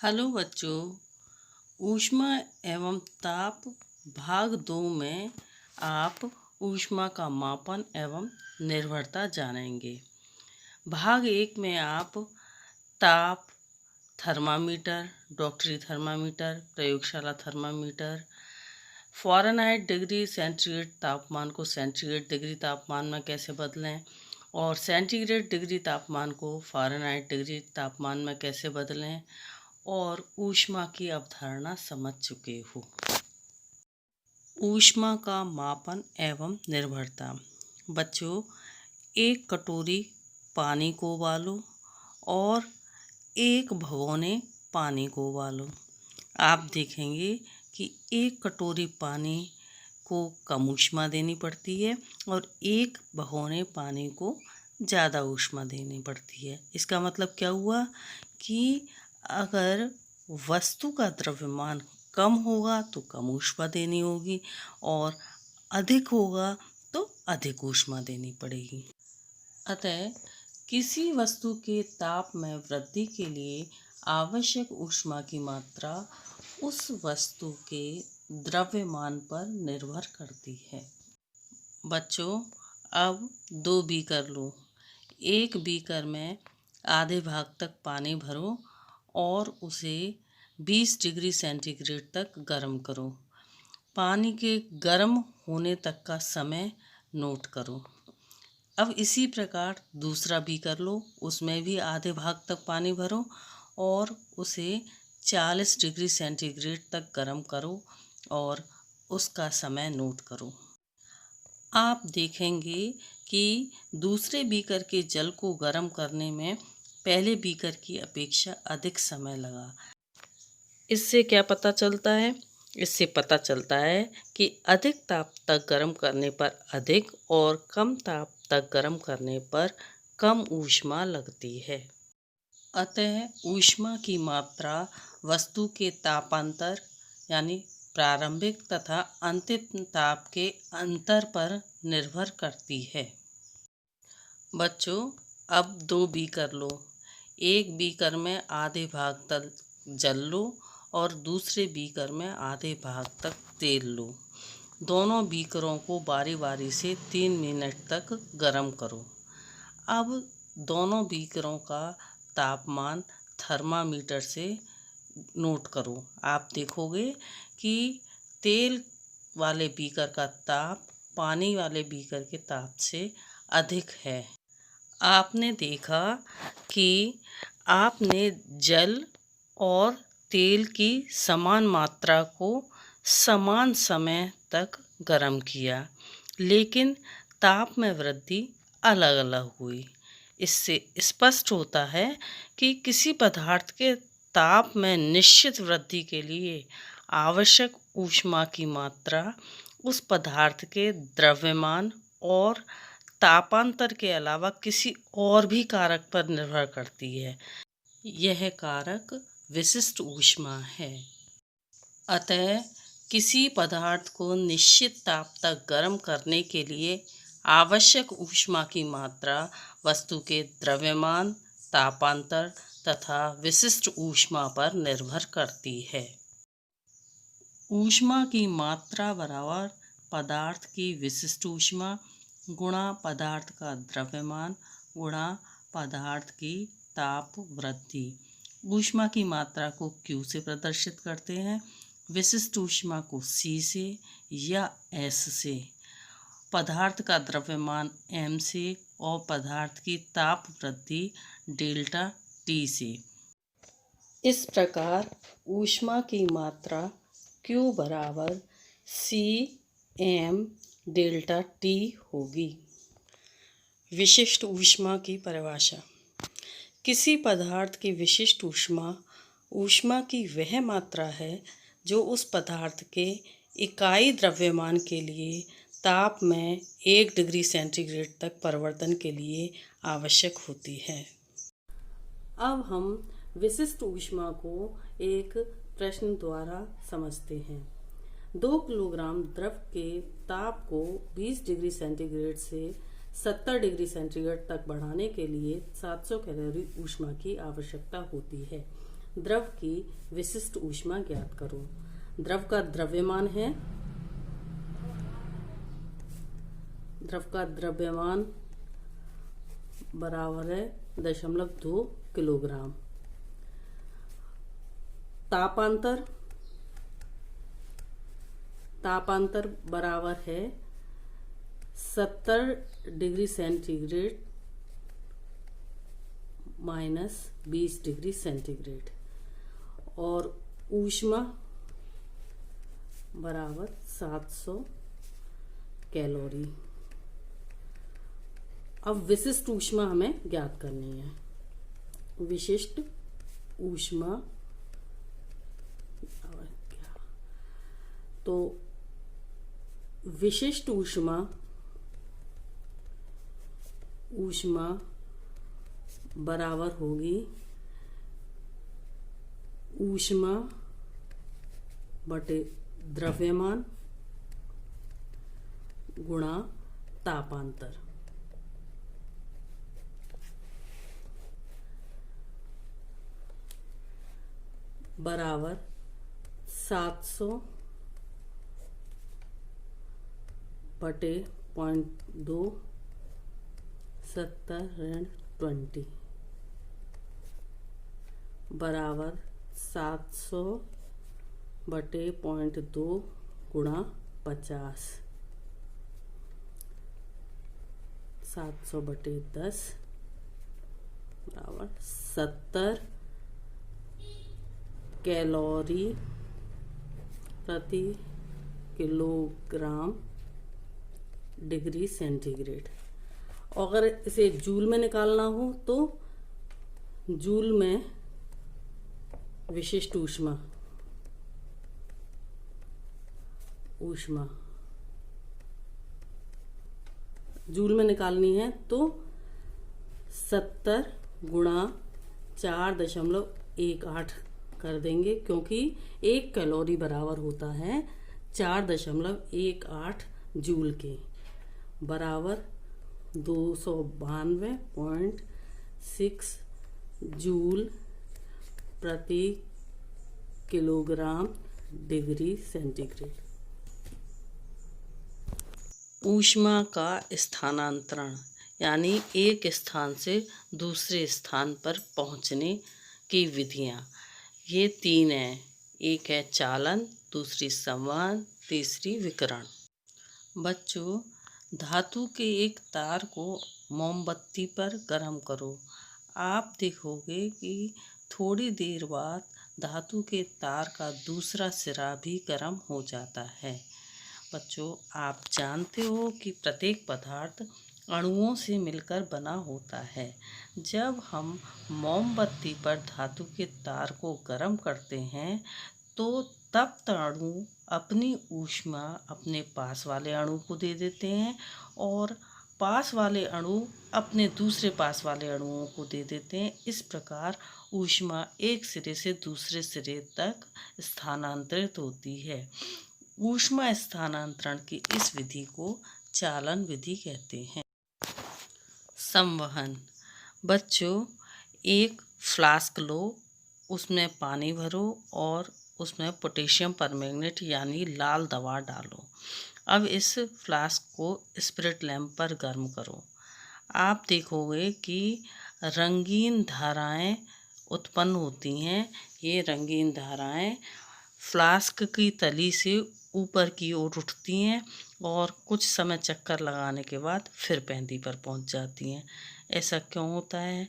Hello बच्चों, ऊष्मा एवं ताप भाग 2 में आप ऊष्मा का मापन एवं निर्भरता जानेंगे। भाग 1 में आप ताप, थर्मामीटर, डॉक्टरी थर्मामीटर, प्रयोगशाला थर्मामीटर, फ़ारेनहाइट डिग्री सेंटीग्रेड तापमान को सेंटीग्रेड डिग्री तापमान में कैसे बदलें और सेंटीग्रेड डिग्री तापमान को फ़ारेनहाइट डिग्री तापमान में कैसे बदलें और ऊष्मा की अवधारणा समझ चुके हो। ऊष्मा का मापन एवं निर्भरता। बच्चों, एक कटोरी पानी को उबालो और एक भगोने पानी को उबालो। आप देखेंगे कि एक कटोरी पानी को कम ऊष्मा देनी पड़ती है और एक भगोने पानी को ज़्यादा ऊष्मा देनी पड़ती है। इसका मतलब क्या हुआ कि अगर वस्तु का द्रव्यमान कम होगा तो कम ऊष्मा देनी होगी और अधिक होगा तो अधिक ऊष्मा देनी पड़ेगी। अतः किसी वस्तु के ताप में वृद्धि के लिए आवश्यक ऊष्मा की मात्रा उस वस्तु के द्रव्यमान पर निर्भर करती है। बच्चों, अब 2 बीकर लो। एक बीकर में आधे भाग तक पानी भरो और उसे 20 डिग्री सेंटीग्रेड तक गर्म करो। पानी के गर्म होने तक का समय नोट करो। अब इसी प्रकार दूसरा बीकर लो, उसमें भी आधे भाग तक पानी भरो और उसे 40 डिग्री सेंटीग्रेड तक गर्म करो और उसका समय नोट करो। आप देखेंगे कि दूसरे बीकर के जल को गर्म करने में पहले बीकर की अपेक्षा अधिक समय लगा। इससे क्या पता चलता है? इससे पता चलता है कि अधिक ताप तक गर्म करने पर अधिक और कम ताप तक गर्म करने पर कम ऊष्मा लगती है। अतः ऊष्मा की मात्रा वस्तु के तापांतर यानी प्रारंभिक तथा अंतिम ताप के अंतर पर निर्भर करती है। बच्चों, अब 2 बीकर लो। एक बीकर में आधे भाग तक जल लो और दूसरे बीकर में आधे भाग तक तेल लो। दोनों बीकरों को बारी बारी से 3 मिनट तक गर्म करो। अब दोनों बीकरों का तापमान थर्मामीटर से नोट करो। आप देखोगे कि तेल वाले बीकर का ताप पानी वाले बीकर के ताप से अधिक है। आपने देखा कि आपने जल और तेल की समान मात्रा को समान समय तक गर्म किया, लेकिन ताप में वृद्धि अलग अलग हुई। इससे स्पष्ट होता है कि किसी पदार्थ के ताप में निश्चित वृद्धि के लिए आवश्यक ऊष्मा की मात्रा उस पदार्थ के द्रव्यमान और तापांतर के अलावा किसी और भी कारक पर निर्भर करती है। यह कारक विशिष्ट ऊष्मा है। अतः किसी पदार्थ को निश्चित ताप तक गर्म करने के लिए आवश्यक ऊष्मा की मात्रा वस्तु के द्रव्यमान, तापांतर तथा विशिष्ट ऊष्मा पर निर्भर करती है। ऊष्मा की मात्रा बराबर पदार्थ की विशिष्ट ऊष्मा गुणा पदार्थ का द्रव्यमान गुणा पदार्थ की ताप वृद्धि। ऊष्मा की मात्रा को Q से प्रदर्शित करते हैं, विशिष्ट ऊष्मा को C से या S से, पदार्थ का द्रव्यमान M से और पदार्थ की ताप वृद्धि डेल्टा T से। इस प्रकार ऊष्मा की मात्रा Q बराबर C m डेल्टा T होगी। विशिष्ट ऊष्मा की परिभाषा। किसी पदार्थ की विशिष्ट ऊष्मा ऊष्मा की वह मात्रा है जो उस पदार्थ के इकाई द्रव्यमान के लिए ताप में 1 डिग्री सेंटीग्रेड तक परिवर्तन के लिए आवश्यक होती है। अब हम विशिष्ट ऊष्मा को एक प्रश्न द्वारा समझते हैं। 2 किलोग्राम द्रव के ताप को 20 डिग्री सेंटीग्रेड से 70 डिग्री सेंटीग्रेड तक बढ़ाने के लिए 700 कैलोरी ऊष्मा की आवश्यकता होती है। द्रव की विशिष्ट ऊष्मा ज्ञात करो। द्रव का द्रव्यमान है, द्रव का द्रव्यमान बराबर है 0.2 किलोग्राम। तापांतर, तापांतर बराबर है 70 degree centigrade minus 20 degree centigrade. और ऊष्मा बराबर 700 कैलोरी। अब विशिष्ट ऊष्मा हमें ज्ञात करनी है। विशिष्ट ऊष्मा, तो विशिष्ट ऊष्मा, ऊष्मा बराबर होगी ऊष्मा बटे द्रव्यमान गुणा तापांतर। बराबर 700 बटे 0.2 70 बराबर 700 बटे 0.2 गुणा 50। 700 बटे 10 बराबर 70 कैलोरी प्रति किलोग्राम डिग्री सेंटीग्रेड। अगर इसे जूल में निकालना हो तो जूल में विशिष्ट ऊष्मा, ऊष्मा जूल में निकालनी है तो 70 गुणा 4.18 कर देंगे, क्योंकि 1 कैलोरी बराबर होता है 4.18 जूल के। बराबर 292.6 जूल प्रति किलोग्राम डिग्री सेंटीग्रेड। ऊष्मा का स्थानांतरण यानी एक स्थान से दूसरे स्थान पर पहुंचने की विधियां, ये 3 हैं। एक है चालन, दूसरी संवहन, तीसरी विकिरण। बच्चों, धातु के एक तार को मोमबत्ती पर गर्म करो। आप देखोगे कि थोड़ी देर बाद धातु के तार का दूसरा सिरा भी गर्म हो जाता है। बच्चों, आप जानते हो कि प्रत्येक पदार्थ अणुओं से मिलकर बना होता है। जब हम मोमबत्ती पर धातु के तार को गर्म करते हैं तो तप्त अणु अपनी ऊष्मा अपने पास वाले अणु को दे देते हैं और पास वाले अणु अपने दूसरे पास वाले अणुओं को दे देते हैं। इस प्रकार ऊष्मा एक सिरे से दूसरे सिरे तक स्थानांतरित होती है। ऊष्मा स्थानांतरण की इस विधि को चालन विधि कहते हैं। संवहन। बच्चों, एक फ्लास्क लो, उसमें पानी भरो और उसमें पोटेशियम परमैंगनेट यानी लाल दवा डालो। अब इस फ्लास्क को स्पिरिट लैंप पर गर्म करो। आप देखोगे कि रंगीन धाराएं उत्पन्न होती हैं। ये रंगीन धाराएं फ्लास्क की तली से ऊपर की ओर उठती हैं और कुछ समय चक्कर लगाने के बाद फिर पेंदी पर पहुंच जाती हैं। ऐसा क्यों होता है?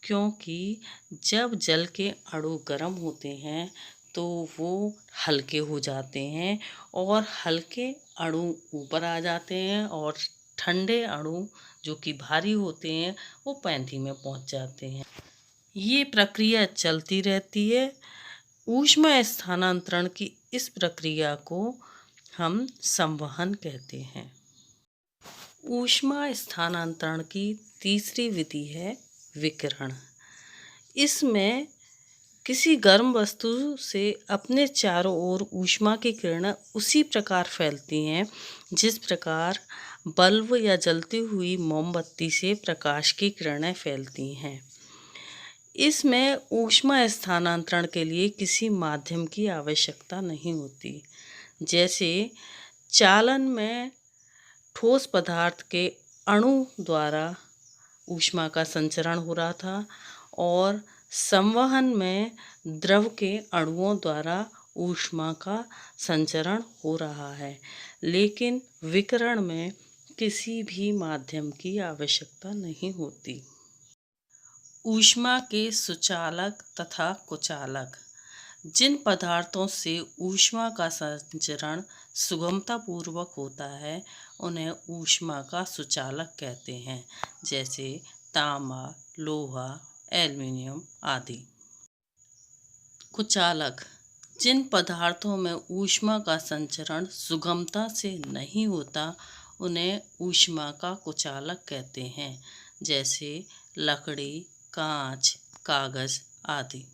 क्योंकि जब जल के अणु गर्म होते हैं तो वो हल्के हो जाते हैं और हल्के अणु ऊपर आ जाते हैं और ठंडे अणु जो कि भारी होते हैं वो पेंदी में पहुंच जाते हैं। ये प्रक्रिया चलती रहती है। ऊष्मा स्थानांतरण की इस प्रक्रिया को हम संवहन कहते हैं। ऊष्मा स्थानांतरण की तीसरी विधि है विकिरण। इसमें किसी गर्म वस्तु से अपने चारों ओर ऊष्मा की किरणें उसी प्रकार फैलती हैं जिस प्रकार बल्ब या जलती हुई मोमबत्ती से प्रकाश की किरणें फैलती हैं। इसमें ऊष्मा स्थानांतरण के लिए किसी माध्यम की आवश्यकता नहीं होती। जैसे चालन में ठोस पदार्थ के अणु द्वारा ऊष्मा का संचरण हो रहा था और संवहन में द्रव के अणुओं द्वारा ऊष्मा का संचरण हो रहा है, लेकिन विकिरण में किसी भी माध्यम की आवश्यकता नहीं होती। ऊष्मा के सुचालक तथा कुचालक। जिन पदार्थों से ऊष्मा का संचरण सुगमतापूर्वक होता है उन्हें ऊष्मा का सुचालक कहते हैं, जैसे तांबा, लोहा, एल्युमिनियम आदि। कुचालक। जिन पदार्थों में ऊष्मा का संचरण सुगमता से नहीं होता उन्हें ऊष्मा का कुचालक कहते हैं, जैसे लकड़ी, कांच, कागज आदि।